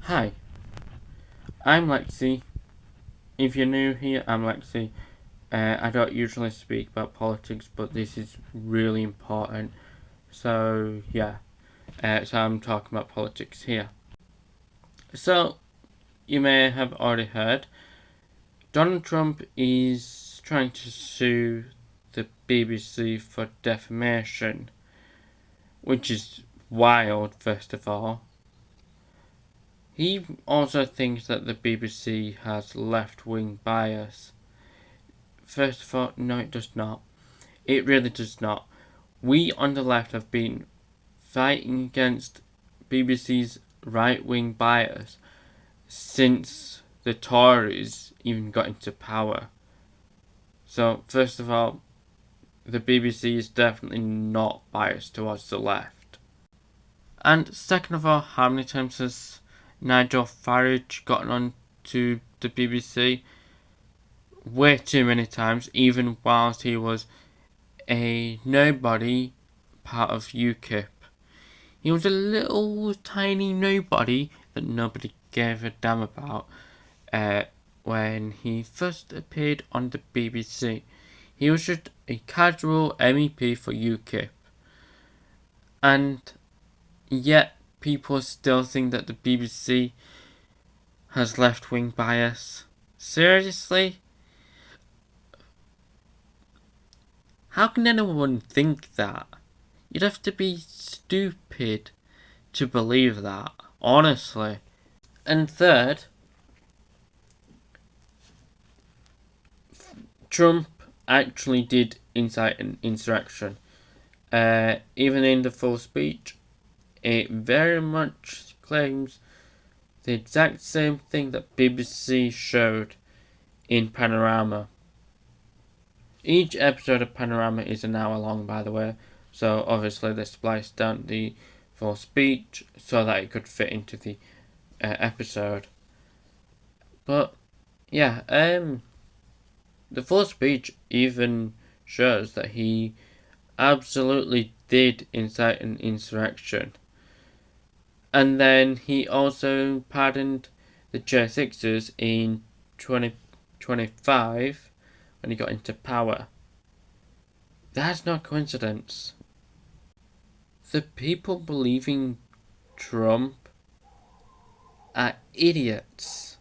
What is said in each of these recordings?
Hi, I'm Lexi. If you're new here, I'm Lexi. I don't usually speak about politics, but this is really important. So, yeah. So I'm talking about politics here. So, you may have already heard, Donald Trump is trying to sue the BBC for defamation, which is wild, first of all. He also thinks that the BBC has left-wing bias. First of all, no, it does not. It really does not. We on the left have been fighting against BBC's right-wing bias since the Tories even got into power. So, first of all, the BBC is definitely not biased towards the left. And second of all, how many times has Nigel Farage gotten on to the BBC? Way too many times, even whilst he was a nobody part of UKIP. He was a little tiny nobody that nobody gave a damn about when he first appeared on the BBC. He was just a casual MEP for UKIP. And yet people still think that the BBC has left-wing bias. Seriously? How can anyone think that? You'd have to be stupid to believe that, honestly. And third, Trump actually did incite an insurrection. Even in the full speech, it very much claims the exact same thing that BBC showed in Panorama. Each episode of Panorama is an hour long, by the way, so obviously they spliced down the full speech so that it could fit into the episode. But yeah, the full speech even shows that he absolutely did incite an insurrection. And then he also pardoned the J6ers in 2025 when he got into power. That's no coincidence. The people believing Trump are idiots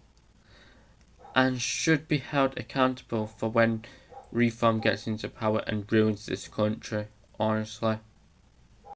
and should be held accountable for when Reform gets into power and ruins this country, honestly.